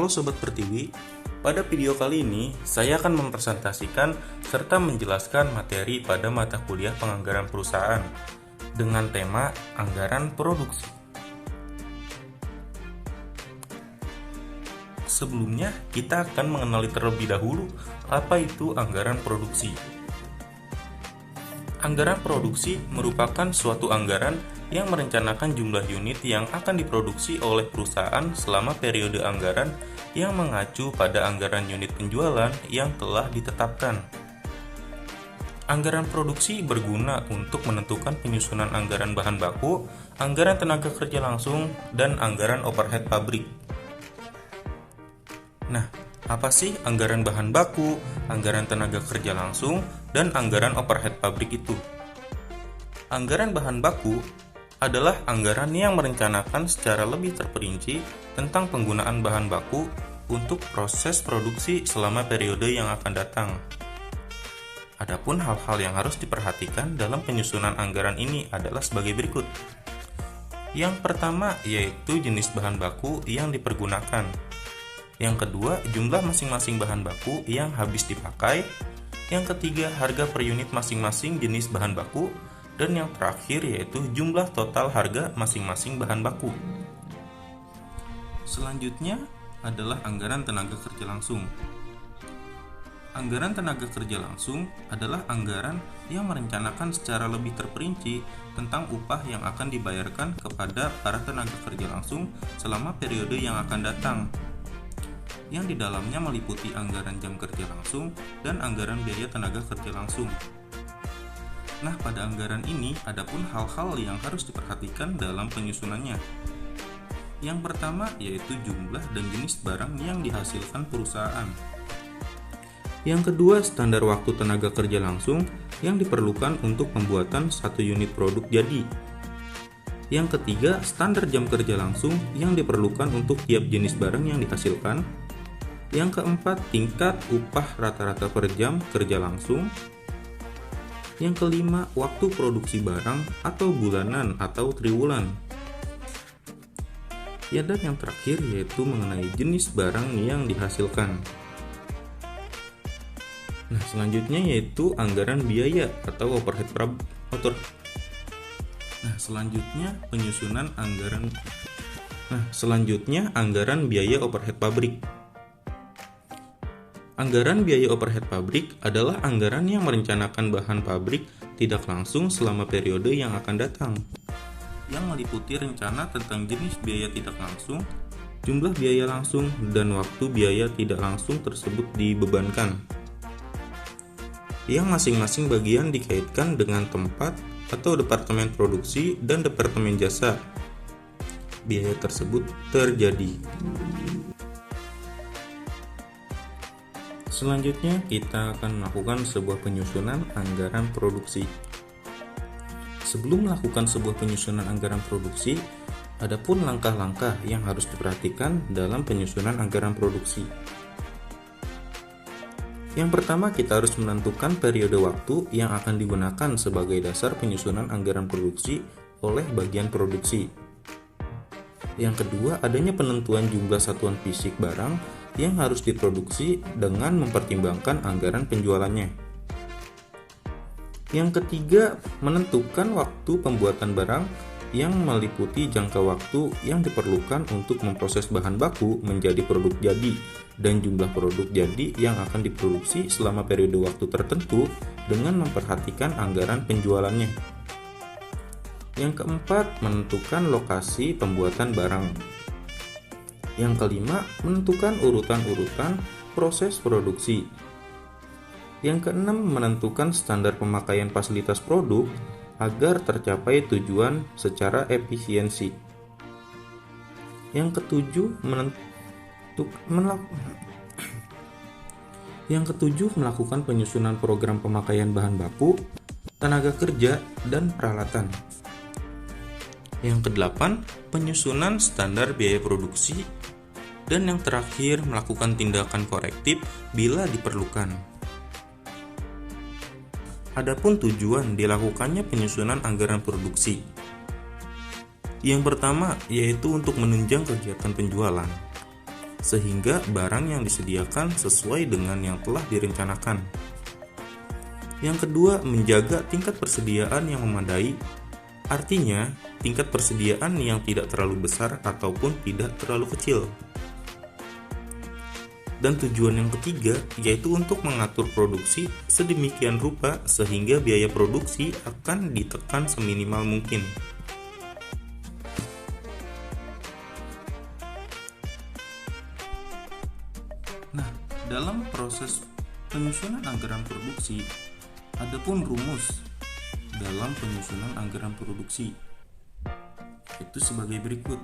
Halo Sobat Pertiwi, pada video kali ini saya akan mempresentasikan serta menjelaskan materi pada mata kuliah penganggaran perusahaan dengan tema anggaran produksi. Sebelumnya, kita akan mengenali terlebih dahulu apa itu anggaran produksi. Anggaran produksi merupakan suatu anggaran yang merencanakan jumlah unit yang akan diproduksi oleh perusahaan selama periode anggaran yang mengacu pada anggaran unit penjualan yang telah ditetapkan. Anggaran produksi berguna untuk menentukan penyusunan anggaran bahan baku, anggaran tenaga kerja langsung, dan anggaran overhead pabrik. Nah, apa sih anggaran bahan baku, anggaran tenaga kerja langsung, dan anggaran overhead pabrik itu? Anggaran bahan baku adalah anggaran yang merencanakan secara lebih terperinci tentang penggunaan bahan baku untuk proses produksi selama periode yang akan datang. Adapun hal-hal yang harus diperhatikan dalam penyusunan anggaran ini adalah sebagai berikut. Yang pertama yaitu jenis bahan baku yang dipergunakan. Yang kedua, jumlah masing-masing bahan baku yang habis dipakai. Yang ketiga, harga per unit masing-masing jenis bahan baku. Dan yang terakhir yaitu jumlah total harga masing-masing bahan baku. Selanjutnya adalah anggaran tenaga kerja langsung. Anggaran tenaga kerja langsung adalah anggaran yang merencanakan secara lebih terperinci tentang upah yang akan dibayarkan kepada para tenaga kerja langsung selama periode yang akan datang, yang di dalamnya meliputi anggaran jam kerja langsung dan anggaran biaya tenaga kerja langsung. Nah, pada anggaran ini adapun hal-hal yang harus diperhatikan dalam penyusunannya. Yang pertama yaitu jumlah dan jenis barang yang dihasilkan perusahaan. Yang kedua, standar waktu tenaga kerja langsung yang diperlukan untuk pembuatan satu unit produk jadi. Yang ketiga, standar jam kerja langsung yang diperlukan untuk tiap jenis barang yang dihasilkan. Yang keempat, tingkat upah rata-rata per jam kerja langsung. Yang kelima, waktu produksi barang atau bulanan atau triwulan. Ya, dan yang terakhir yaitu mengenai jenis barang yang dihasilkan. Nah, selanjutnya yaitu anggaran biaya atau overhead motor. Selanjutnya anggaran biaya overhead pabrik. Anggaran biaya overhead pabrik adalah anggaran yang merencanakan bahan pabrik tidak langsung selama periode yang akan datang, yang meliputi rencana tentang jenis biaya tidak langsung, jumlah biaya langsung, dan waktu biaya tidak langsung tersebut dibebankan, yang masing-masing bagian dikaitkan dengan tempat atau departemen produksi dan departemen jasa. Biaya tersebut terjadi. Selanjutnya, kita akan melakukan sebuah penyusunan anggaran produksi. Sebelum melakukan sebuah penyusunan anggaran produksi, adapun langkah-langkah yang harus diperhatikan dalam penyusunan anggaran produksi. Yang pertama, kita harus menentukan periode waktu yang akan digunakan sebagai dasar penyusunan anggaran produksi oleh bagian produksi. Yang kedua, adanya penentuan jumlah satuan fisik barang yang harus diproduksi dengan mempertimbangkan anggaran penjualannya. Yang ketiga, menentukan waktu pembuatan barang yang meliputi jangka waktu yang diperlukan untuk memproses bahan baku menjadi produk jadi dan jumlah produk jadi yang akan diproduksi selama periode waktu tertentu dengan memperhatikan anggaran penjualannya. Yang keempat, menentukan lokasi pembuatan barang. Yang kelima, menentukan urutan-urutan proses produksi. Yang keenam, menentukan standar pemakaian fasilitas produk agar tercapai tujuan secara efisiensi. Yang ketujuh, melakukan penyusunan program pemakaian bahan baku, tenaga kerja, dan peralatan. Yang kedelapan, penyusunan standar biaya produksi. Dan yang terakhir, melakukan tindakan korektif bila diperlukan. Adapun tujuan dilakukannya penyusunan anggaran produksi. Yang pertama yaitu untuk menunjang kegiatan penjualan. sehingga barang yang disediakan sesuai dengan yang telah direncanakan. Yang kedua, menjaga tingkat persediaan yang memadai, artinya tingkat persediaan yang tidak terlalu besar ataupun tidak terlalu kecil. Dan tujuan yang ketiga yaitu untuk mengatur produksi sedemikian rupa sehingga biaya produksi akan ditekan seminimal mungkin. Nah, dalam proses penyusunan anggaran produksi, adapun rumus dalam penyusunan anggaran produksi itu sebagai berikut.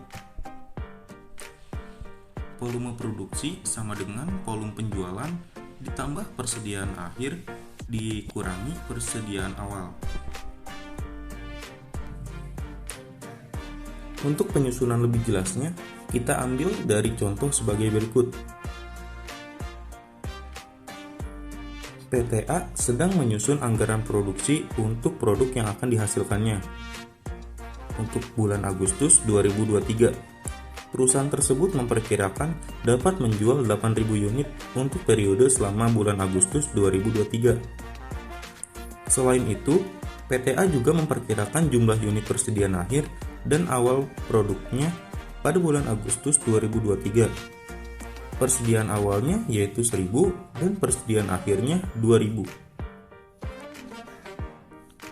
Volume produksi sama dengan volume penjualan ditambah persediaan akhir dikurangi persediaan awal. Untuk penyusunan lebih jelasnya, kita ambil dari contoh sebagai berikut. PTA sedang menyusun anggaran produksi untuk produk yang akan dihasilkannya. Untuk bulan Agustus 2023, perusahaan tersebut memperkirakan dapat menjual 8.000 unit untuk periode selama bulan Agustus 2023. Selain itu, PTA juga memperkirakan jumlah unit persediaan akhir dan awal produknya pada bulan Agustus 2023. Persediaan awalnya yaitu 1.000 dan persediaan akhirnya 2.000.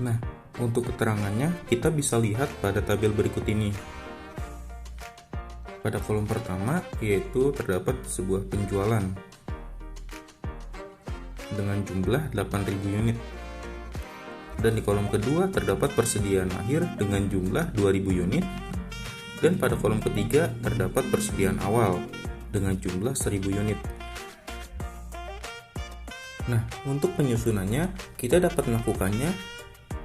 Nah, untuk keterangannya kita bisa lihat pada tabel berikut ini. Pada kolom pertama yaitu terdapat sebuah penjualan dengan jumlah 8.000 unit. Dan di kolom kedua terdapat persediaan akhir dengan jumlah 2.000 unit. Dan pada kolom ketiga terdapat persediaan awal dengan jumlah 1.000 unit. Nah, untuk penyusunannya kita dapat melakukannya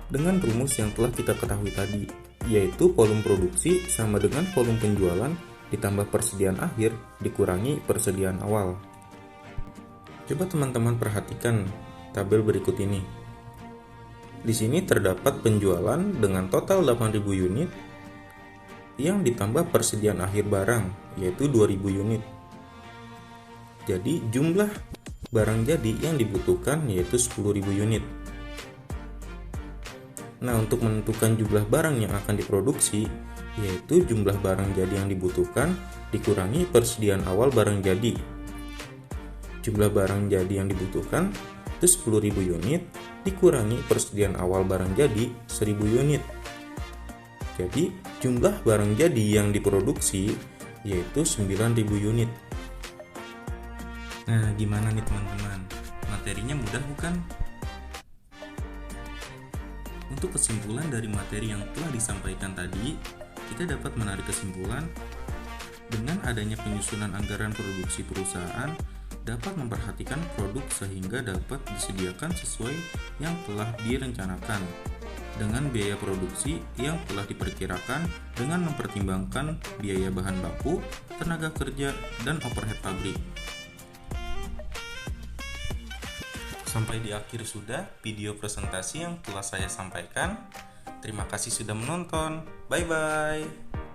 dengan rumus yang telah kita ketahui tadi, yaitu volume produksi sama dengan volume penjualan ditambah persediaan akhir dikurangi persediaan awal. Coba teman-teman perhatikan tabel berikut ini. Di sini terdapat penjualan dengan total 8.000 unit yang ditambah persediaan akhir barang yaitu 2.000 unit. Jadi jumlah barang jadi yang dibutuhkan yaitu 10.000 unit. Nah, untuk menentukan jumlah barang yang akan diproduksi yaitu jumlah barang jadi yang dibutuhkan dikurangi persediaan awal barang jadi. Jumlah barang jadi yang dibutuhkan itu 10.000 unit dikurangi persediaan awal barang jadi 1.000 unit. Jadi jumlah barang jadi yang diproduksi yaitu 9.000 unit. Nah, gimana nih teman-teman? Materinya mudah bukan? Untuk kesimpulan dari materi yang telah disampaikan tadi, kita dapat menarik kesimpulan dengan adanya penyusunan anggaran produksi perusahaan dapat memperhatikan produk sehingga dapat disediakan sesuai yang telah direncanakan dengan biaya produksi yang telah diperkirakan dengan mempertimbangkan biaya bahan baku, tenaga kerja, dan overhead pabrik. Sampai di akhir sudah video presentasi yang telah saya sampaikan. Terima kasih sudah menonton. Bye-bye.